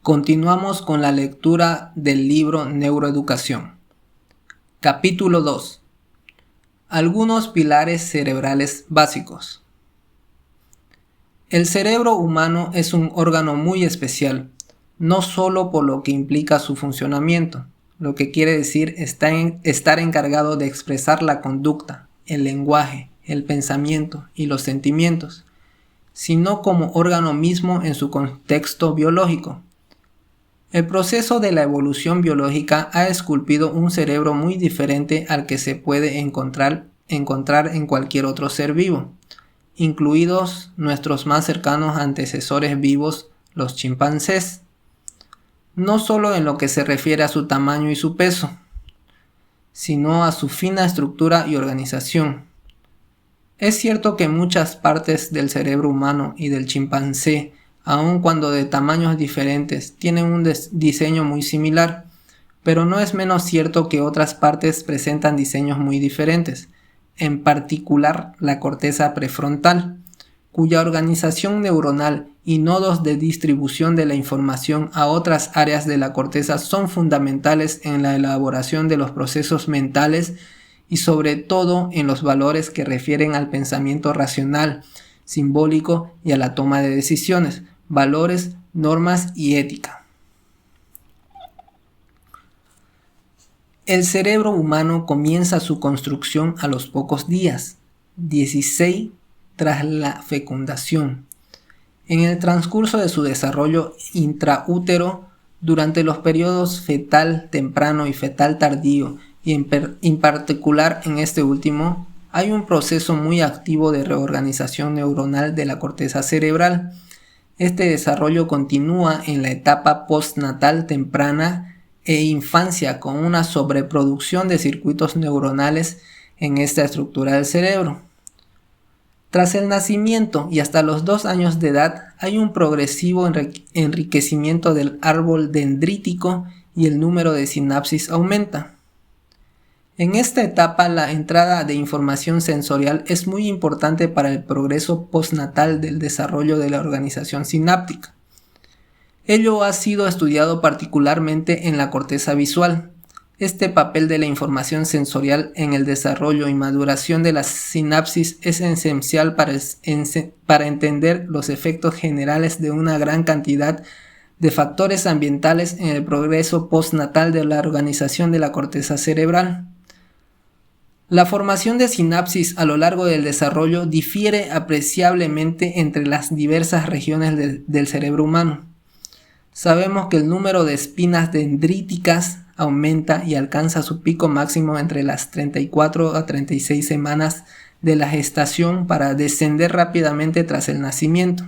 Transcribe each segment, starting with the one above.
Continuamos con la lectura del libro Neuroeducación. Capítulo 2. Algunos pilares cerebrales básicos. El cerebro humano es un órgano muy especial, no solo por lo que implica su funcionamiento, lo que quiere decir estar encargado de expresar la conducta, el lenguaje, el pensamiento y los sentimientos, sino como órgano mismo en su contexto biológico. El proceso de la evolución biológica ha esculpido un cerebro muy diferente al que se puede encontrar en cualquier otro ser vivo, incluidos nuestros más cercanos antecesores vivos, los chimpancés, no solo en lo que se refiere a su tamaño y su peso, sino a su fina estructura y organización. Es cierto que muchas partes del cerebro humano y del chimpancé, aun cuando de tamaños diferentes, tienen un diseño muy similar, pero no es menos cierto que otras partes presentan diseños muy diferentes, en particular la corteza prefrontal, cuya organización neuronal y nodos de distribución de la información a otras áreas de la corteza son fundamentales en la elaboración de los procesos mentales y sobre todo en los valores que refieren al pensamiento racional, simbólico y a la toma de decisiones, valores, normas y ética. El cerebro humano comienza su construcción a los pocos días, 16 tras la fecundación. En el transcurso de su desarrollo intraútero, durante los periodos fetal temprano y fetal tardío, y en particular en este último, hay un proceso muy activo de reorganización neuronal de la corteza cerebral. Este desarrollo continúa en la etapa postnatal temprana e infancia con una sobreproducción de circuitos neuronales en esta estructura del cerebro. Tras el nacimiento y hasta los 2 años de edad hay un progresivo enriquecimiento del árbol dendrítico y el número de sinapsis aumenta. En esta etapa la entrada de información sensorial es muy importante para el progreso postnatal del desarrollo de la organización sináptica. Ello ha sido estudiado particularmente en la corteza visual. Este papel de la información sensorial en el desarrollo y maduración de la sinapsis es esencial para entender los efectos generales de una gran cantidad de factores ambientales en el progreso postnatal de la organización de la corteza cerebral. La formación de sinapsis a lo largo del desarrollo difiere apreciablemente entre las diversas regiones del cerebro humano. Sabemos que el número de espinas dendríticas aumenta y alcanza su pico máximo entre las 34 a 36 semanas de la gestación para descender rápidamente tras el nacimiento.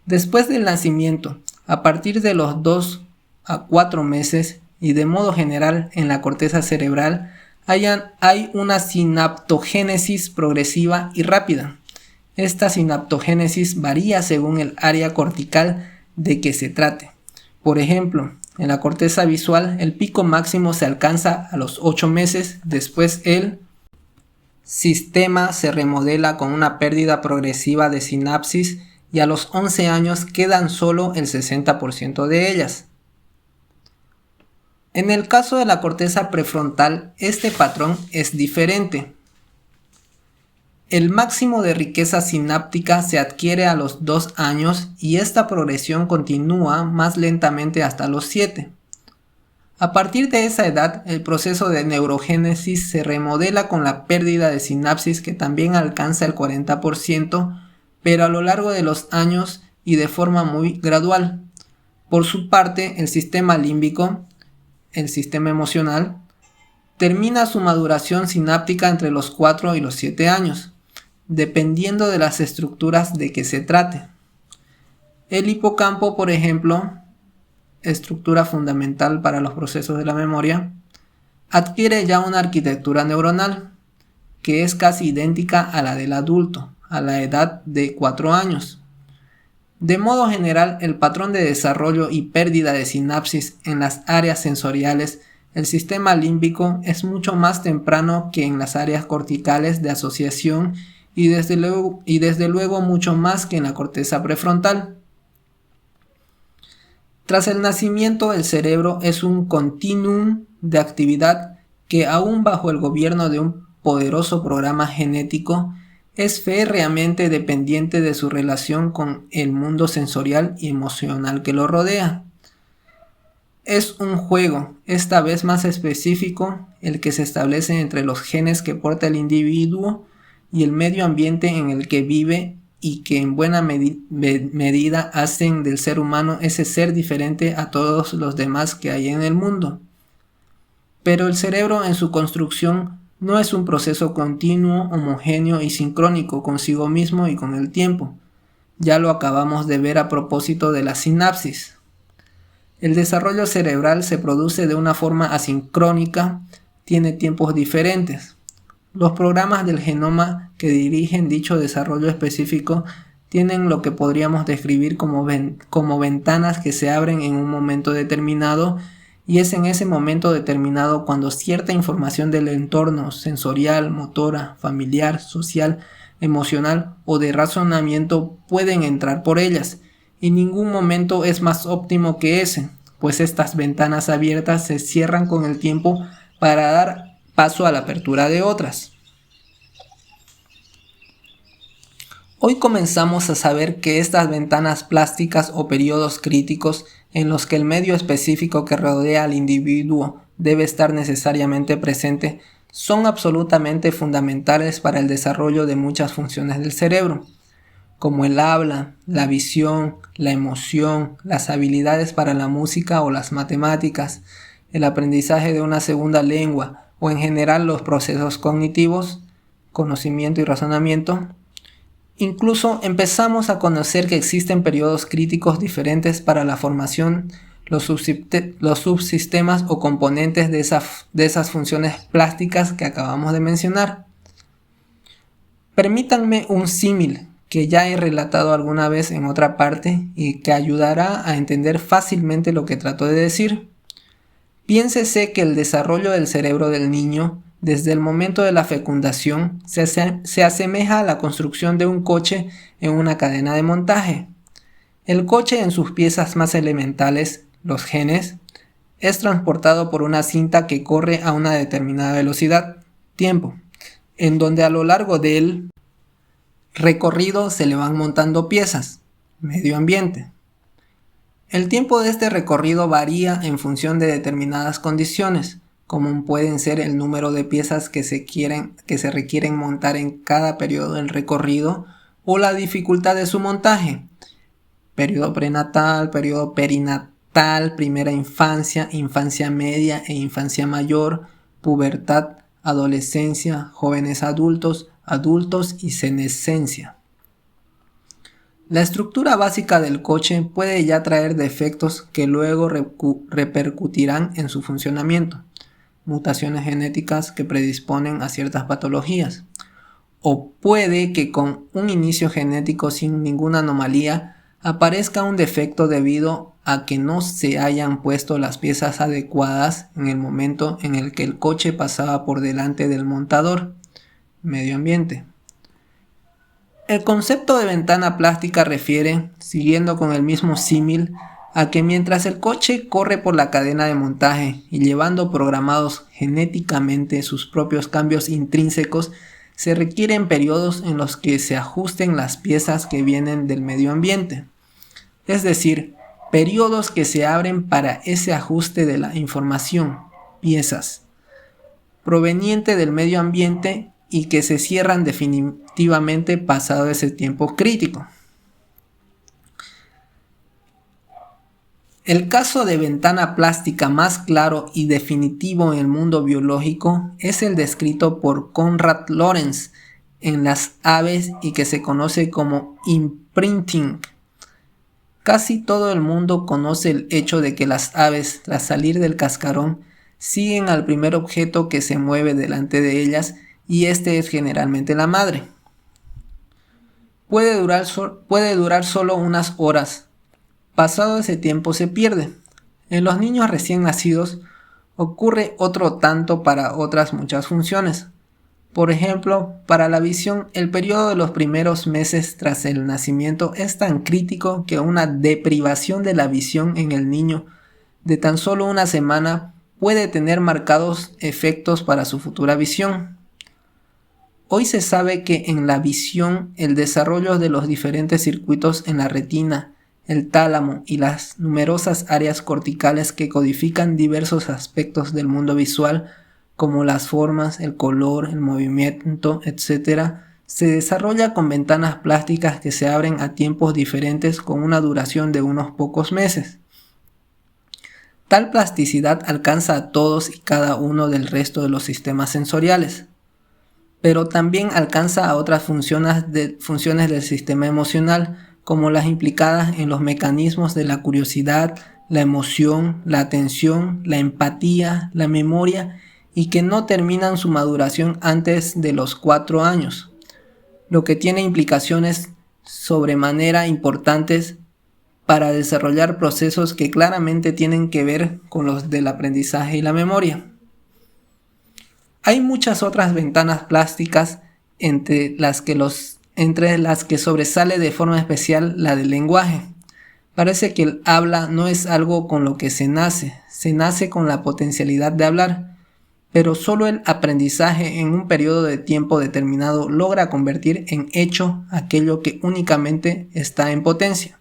Después del nacimiento, a partir de los 2 a 4 meses y de modo general en la corteza cerebral, hay una sinaptogénesis progresiva y rápida. Esta sinaptogénesis varía según el área cortical de que se trate. Por ejemplo, en la corteza visual el pico máximo se alcanza a los 8 meses, después el sistema se remodela con una pérdida progresiva de sinapsis y a los 11 años quedan solo el 60% de ellas. En el caso de la corteza prefrontal, este patrón es diferente. El máximo de riqueza sináptica se adquiere a los 2 años y esta progresión continúa más lentamente hasta los 7. A partir de esa edad, el proceso de neurogénesis se remodela con la pérdida de sinapsis que también alcanza el 40%, pero a lo largo de los años y de forma muy gradual. Por su parte, el sistema límbico, el sistema emocional, termina su maduración sináptica entre los 4 y los 7 años, dependiendo de las estructuras de que se trate. El hipocampo, por ejemplo, estructura fundamental para los procesos de la memoria, adquiere ya una arquitectura neuronal que es casi idéntica a la del adulto, a la edad de 4 años. De modo general, el patrón de desarrollo y pérdida de sinapsis en las áreas sensoriales, el sistema límbico, es mucho más temprano que en las áreas corticales de asociación y desde luego mucho más que en la corteza prefrontal. Tras el nacimiento, el cerebro es un continuum de actividad que, aún bajo el gobierno de un poderoso programa genético, es férreamente dependiente de su relación con el mundo sensorial y emocional que lo rodea. Es un juego, esta vez más específico, el que se establece entre los genes que porta el individuo y el medio ambiente en el que vive, y que en buena medida hacen del ser humano ese ser diferente a todos los demás que hay en el mundo. Pero el cerebro en su construcción no es un proceso continuo, homogéneo y sincrónico consigo mismo y con el tiempo. Ya lo acabamos de ver a propósito de la sinapsis. El desarrollo cerebral se produce de una forma asincrónica, tiene tiempos diferentes. Los programas del genoma que dirigen dicho desarrollo específico tienen lo que podríamos describir como ventanas que se abren en un momento determinado, y es en ese momento determinado cuando cierta información del entorno sensorial, motora, familiar, social, emocional o de razonamiento pueden entrar por ellas, y ningún momento es más óptimo que ese, pues estas ventanas abiertas se cierran con el tiempo para dar paso a la apertura de otras. Hoy comenzamos a saber que estas ventanas plásticas o periodos críticos en los que el medio específico que rodea al individuo debe estar necesariamente presente son absolutamente fundamentales para el desarrollo de muchas funciones del cerebro, como el habla, la visión, la emoción, las habilidades para la música o las matemáticas, el aprendizaje de una segunda lengua o en general los procesos cognitivos, conocimiento y razonamiento. Incluso empezamos a conocer que existen periodos críticos diferentes para la formación, los subsistemas o componentes de esas funciones plásticas que acabamos de mencionar. Permítanme un símil que ya he relatado alguna vez en otra parte y que ayudará a entender fácilmente lo que trato de decir. Piénsese que el desarrollo del cerebro del niño desde el momento de la fecundación se asemeja a la construcción de un coche en una cadena de montaje. El coche en sus piezas más elementales, los genes, es transportado por una cinta que corre a una determinada velocidad, tiempo, en donde a lo largo del recorrido se le van montando piezas, medio ambiente. El tiempo de este recorrido varía en función de determinadas condiciones, como pueden ser el número de piezas que se requieren montar en cada periodo del recorrido o la dificultad de su montaje. Periodo prenatal, periodo perinatal, primera infancia, infancia media e infancia mayor, pubertad, adolescencia, jóvenes adultos, adultos y senescencia. La estructura básica del coche puede ya traer defectos que luego repercutirán en su funcionamiento. Mutaciones genéticas que predisponen a ciertas patologías, o puede que con un inicio genético sin ninguna anomalía aparezca un defecto debido a que no se hayan puesto las piezas adecuadas en el momento en el que el coche pasaba por delante del montador, medio ambiente. El concepto de ventana plástica refiere, siguiendo con el mismo símil, a que mientras el coche corre por la cadena de montaje y llevando programados genéticamente sus propios cambios intrínsecos, se requieren periodos en los que se ajusten las piezas que vienen del medio ambiente. Es decir, periodos que se abren para ese ajuste de la información, piezas, proveniente del medio ambiente y que se cierran definitivamente pasado ese tiempo crítico. El caso de ventana plástica más claro y definitivo en el mundo biológico es el descrito por Konrad Lorenz en las aves y que se conoce como imprinting. Casi todo el mundo conoce el hecho de que las aves, tras salir del cascarón, siguen al primer objeto que se mueve delante de ellas, y este es generalmente la madre. Puede durar solo unas horas. Pasado ese tiempo se pierde. En los niños recién nacidos ocurre otro tanto para otras muchas funciones. Por ejemplo, para la visión, el periodo de los primeros meses tras el nacimiento es tan crítico que una deprivación de la visión en el niño de tan solo una semana puede tener marcados efectos para su futura visión. Hoy se sabe que en la visión el desarrollo de los diferentes circuitos en la retina, el tálamo y las numerosas áreas corticales que codifican diversos aspectos del mundo visual, como las formas, el color, el movimiento, etc., se desarrolla con ventanas plásticas que se abren a tiempos diferentes con una duración de unos pocos meses. Tal plasticidad alcanza a todos y cada uno del resto de los sistemas sensoriales, pero también alcanza a otras funciones del sistema emocional, como las implicadas en los mecanismos de la curiosidad, la emoción, la atención, la empatía, la memoria, y que no terminan su maduración antes de los 4 años, lo que tiene implicaciones sobremanera importantes para desarrollar procesos que claramente tienen que ver con los del aprendizaje y la memoria. Hay muchas otras ventanas plásticas, entre las que sobresale de forma especial la del lenguaje. Parece que el habla no es algo con lo que se nace con la potencialidad de hablar, pero solo el aprendizaje en un periodo de tiempo determinado logra convertir en hecho aquello que únicamente está en potencia.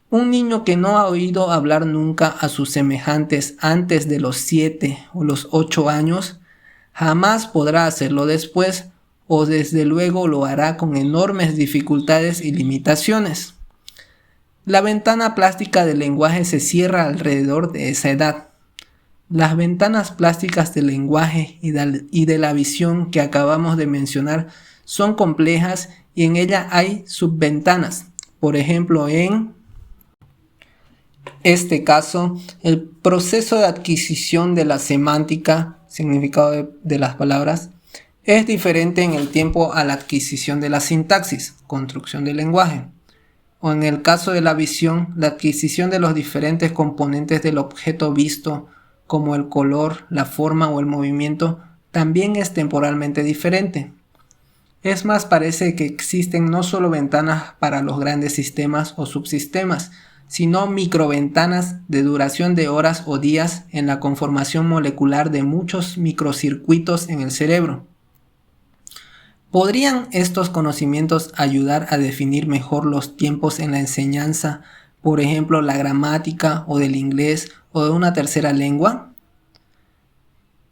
Un niño que no ha oído hablar nunca a sus semejantes antes de los 7 o los 8 años, jamás podrá hacerlo después, o desde luego lo hará con enormes dificultades y limitaciones. La ventana plástica del lenguaje se cierra alrededor de esa edad. Las ventanas plásticas del lenguaje y de la visión que acabamos de mencionar son complejas y en ella hay subventanas. Por ejemplo, en este caso, el proceso de adquisición de la semántica, significado de las palabras, es diferente en el tiempo a la adquisición de la sintaxis, construcción del lenguaje. O en el caso de la visión, la adquisición de los diferentes componentes del objeto visto, como el color, la forma o el movimiento, también es temporalmente diferente. Es más, parece que existen no solo ventanas para los grandes sistemas o subsistemas, sino microventanas de duración de horas o días en la conformación molecular de muchos microcircuitos en el cerebro. ¿Podrían estos conocimientos ayudar a definir mejor los tiempos en la enseñanza, por ejemplo, la gramática o del inglés o de una tercera lengua?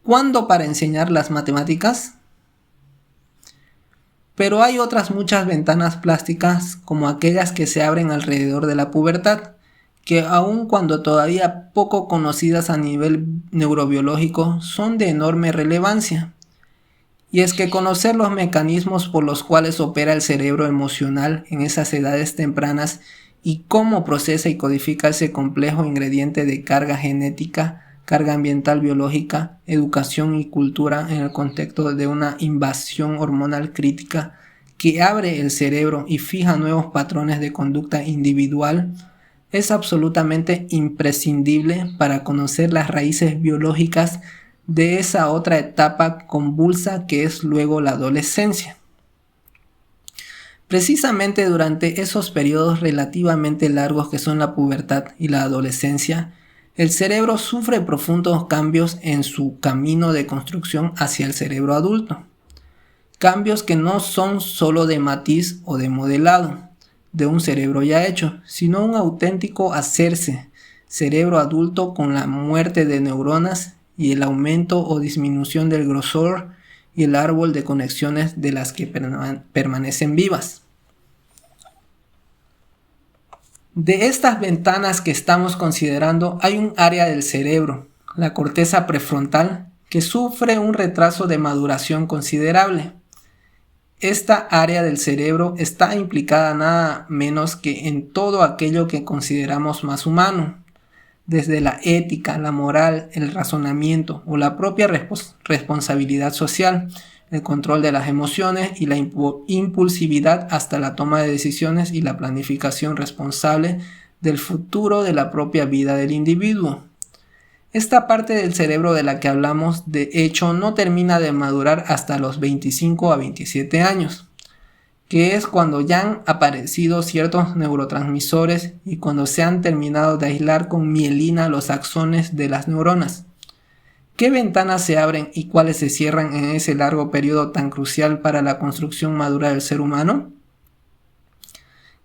¿Cuándo para enseñar las matemáticas? Pero hay otras muchas ventanas plásticas, como aquellas que se abren alrededor de la pubertad, que aun cuando todavía poco conocidas a nivel neurobiológico, son de enorme relevancia. Y es que conocer los mecanismos por los cuales opera el cerebro emocional en esas edades tempranas y cómo procesa y codifica ese complejo ingrediente de carga genética, carga ambiental biológica, educación y cultura en el contexto de una invasión hormonal crítica que abre el cerebro y fija nuevos patrones de conducta individual, es absolutamente imprescindible para conocer las raíces biológicas de esa otra etapa convulsa que es luego la adolescencia. Precisamente durante esos periodos relativamente largos que son la pubertad y la adolescencia, el cerebro sufre profundos cambios en su camino de construcción hacia el cerebro adulto. Cambios que no son solo de matiz o de modelado de un cerebro ya hecho, sino un auténtico hacerse cerebro adulto con la muerte de neuronas y el aumento o disminución del grosor y el árbol de conexiones de las que permanecen vivas. De estas ventanas que estamos considerando, hay un área del cerebro, la corteza prefrontal, que sufre un retraso de maduración considerable. Esta área del cerebro está implicada nada menos que en todo aquello que consideramos más humano, desde la ética, la moral, el razonamiento o la propia responsabilidad social, el control de las emociones y la impulsividad hasta la toma de decisiones y la planificación responsable del futuro de la propia vida del individuo. Esta parte del cerebro de la que hablamos, de hecho, no termina de madurar hasta los 25 a 27 años, que es cuando ya han aparecido ciertos neurotransmisores y cuando se han terminado de aislar con mielina los axones de las neuronas. ¿Qué ventanas se abren y cuáles se cierran en ese largo periodo tan crucial para la construcción madura del ser humano?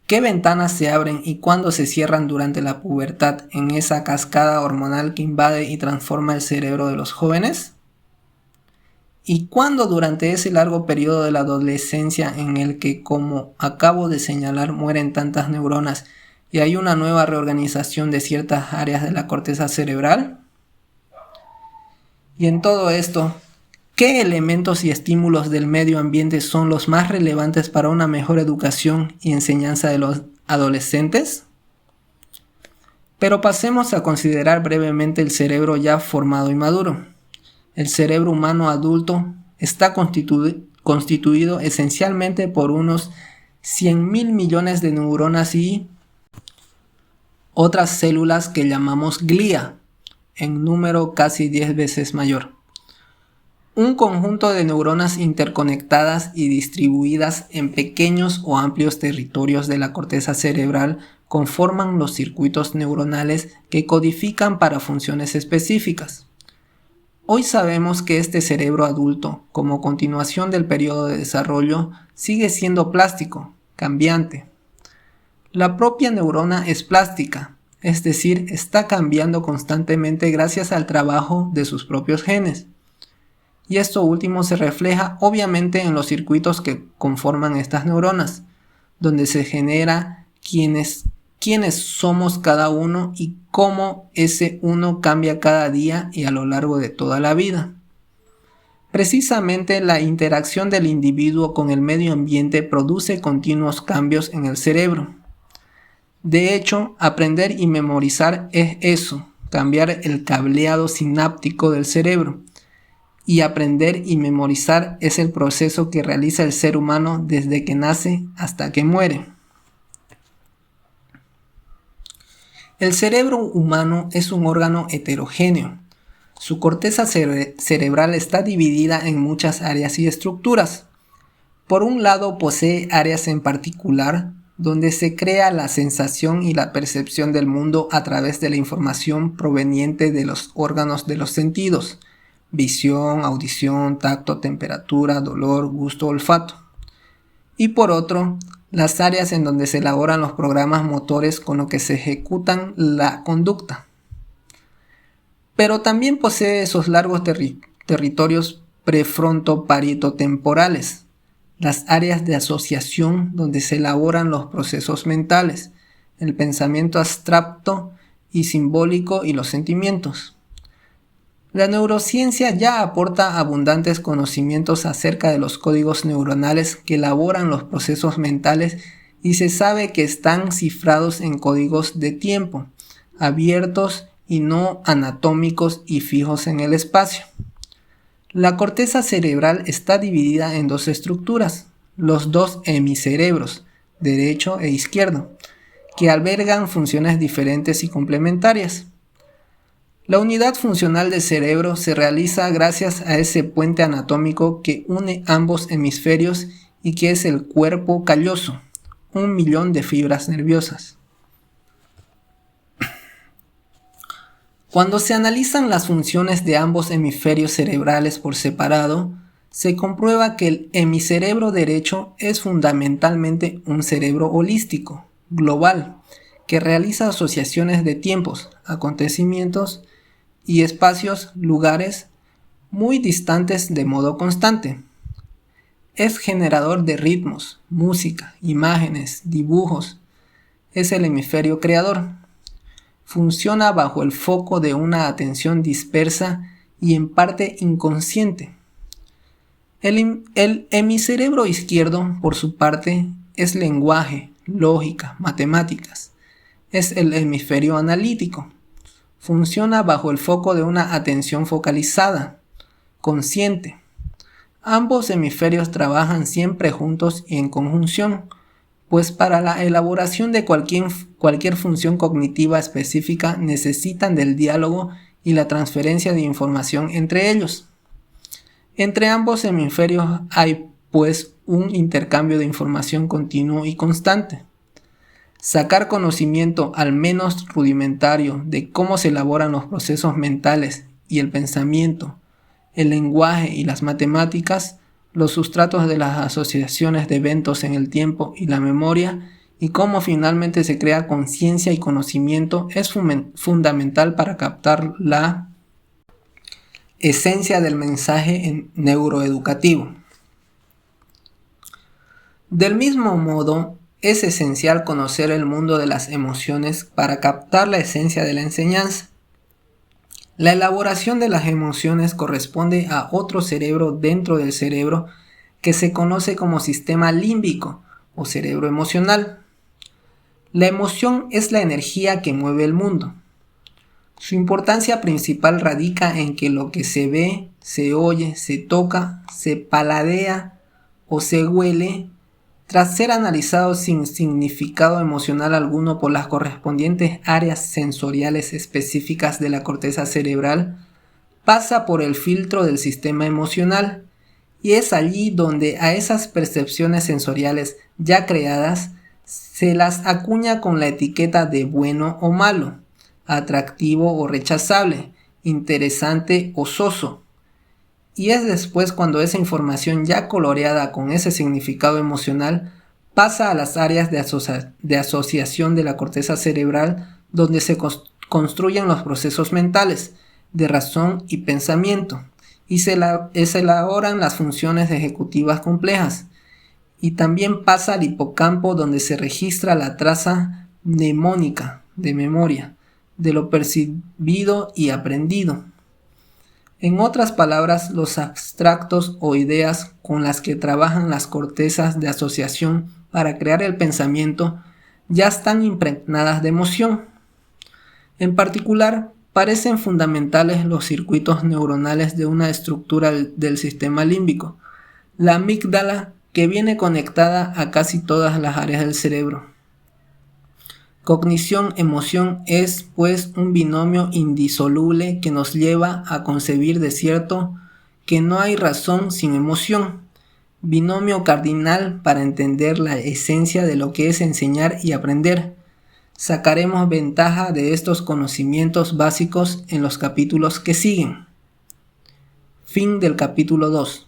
¿Qué ventanas se abren y cuándo se cierran durante la pubertad en esa cascada hormonal que invade y transforma el cerebro de los jóvenes? ¿Y cuándo durante ese largo periodo de la adolescencia en el que, como acabo de señalar, mueren tantas neuronas y hay una nueva reorganización de ciertas áreas de la corteza cerebral? Y en todo esto, ¿qué elementos y estímulos del medio ambiente son los más relevantes para una mejor educación y enseñanza de los adolescentes? Pero pasemos a considerar brevemente el cerebro ya formado y maduro. El cerebro humano adulto está constituido esencialmente por unos 100.000 millones de neuronas y otras células que llamamos glía, en número casi 10 veces mayor. Un conjunto de neuronas interconectadas y distribuidas en pequeños o amplios territorios de la corteza cerebral conforman los circuitos neuronales que codifican para funciones específicas. Hoy sabemos que este cerebro adulto, como continuación del periodo de desarrollo, sigue siendo plástico, cambiante. La propia neurona es plástica, es decir, está cambiando constantemente gracias al trabajo de sus propios genes. Y esto último se refleja obviamente en los circuitos que conforman estas neuronas, donde se genera quiénes somos cada uno y cómo ese uno cambia cada día y a lo largo de toda la vida. Precisamente la interacción del individuo con el medio ambiente produce continuos cambios en el cerebro. De hecho, aprender y memorizar es eso, cambiar el cableado sináptico del cerebro. Y aprender y memorizar es el proceso que realiza el ser humano desde que nace hasta que muere. El cerebro humano es un órgano heterogéneo. Su corteza cerebral está dividida en muchas áreas y estructuras. Por un lado, posee áreas en particular donde se crea la sensación y la percepción del mundo a través de la información proveniente de los órganos de los sentidos: visión, audición, tacto, temperatura, dolor, gusto, olfato. Y por otro, las áreas en donde se elaboran los programas motores con los que se ejecutan la conducta. Pero también posee esos largos territorios prefrontoparieto-temporales, las áreas de asociación donde se elaboran los procesos mentales, el pensamiento abstracto y simbólico y los sentimientos. La neurociencia ya aporta abundantes conocimientos acerca de los códigos neuronales que elaboran los procesos mentales y se sabe que están cifrados en códigos de tiempo, abiertos y no anatómicos y fijos en el espacio. La corteza cerebral está dividida en dos estructuras, los dos hemicerebros, derecho e izquierdo, que albergan funciones diferentes y complementarias. La unidad funcional del cerebro se realiza gracias a ese puente anatómico que une ambos hemisferios y que es el cuerpo calloso, 1.000.000 de fibras nerviosas. Cuando se analizan las funciones de ambos hemisferios cerebrales por separado, se comprueba que el hemicerebro derecho es fundamentalmente un cerebro holístico, global, que realiza asociaciones de tiempos, acontecimientos y espacios, lugares muy distantes de modo constante. Es generador de ritmos, música, imágenes, dibujos. Es el hemisferio creador. Funciona bajo el foco de una atención dispersa y en parte inconsciente. El hemicerebro izquierdo, por su parte, es lenguaje, lógica, matemáticas. Es el hemisferio analítico. Funciona bajo el foco de una atención focalizada, consciente. Ambos hemisferios trabajan siempre juntos y en conjunción, pues para la elaboración de cualquier función cognitiva específica necesitan del diálogo y la transferencia de información entre ellos. Entre ambos hemisferios hay, pues, un intercambio de información continuo y constante. Sacar conocimiento, al menos rudimentario, de cómo se elaboran los procesos mentales y el pensamiento, el lenguaje y las matemáticas, los sustratos de las asociaciones de eventos en el tiempo y la memoria, y cómo finalmente se crea conciencia y conocimiento, es fundamental para captar la esencia del mensaje neuroeducativo. Del mismo modo, es esencial conocer el mundo de las emociones para captar la esencia de la enseñanza. La elaboración de las emociones corresponde a otro cerebro dentro del cerebro que se conoce como sistema límbico o cerebro emocional. La emoción es la energía que mueve el mundo. Su importancia principal radica en que lo que se ve, se oye, se toca, se paladea o se huele, tras ser analizado sin significado emocional alguno por las correspondientes áreas sensoriales específicas de la corteza cerebral, pasa por el filtro del sistema emocional, y es allí donde a esas percepciones sensoriales ya creadas se las acuña con la etiqueta de bueno o malo, atractivo o rechazable, interesante o soso. Y es después cuando esa información ya coloreada con ese significado emocional pasa a las áreas de asociación de la corteza cerebral, donde se construyen los procesos mentales de razón y pensamiento, y se elaboran las funciones ejecutivas complejas. Y también pasa al hipocampo, donde se registra la traza mnemónica de memoria de lo percibido y aprendido. En otras palabras, los abstractos o ideas con las que trabajan las cortezas de asociación para crear el pensamiento ya están impregnadas de emoción. En particular, parecen fundamentales los circuitos neuronales de una estructura del sistema límbico, la amígdala, que viene conectada a casi todas las áreas del cerebro. Cognición-emoción es, pues, un binomio indisoluble que nos lleva a concebir de cierto que no hay razón sin emoción, binomio cardinal para entender la esencia de lo que es enseñar y aprender. Sacaremos ventaja de estos conocimientos básicos en los capítulos que siguen. Fin del capítulo 2.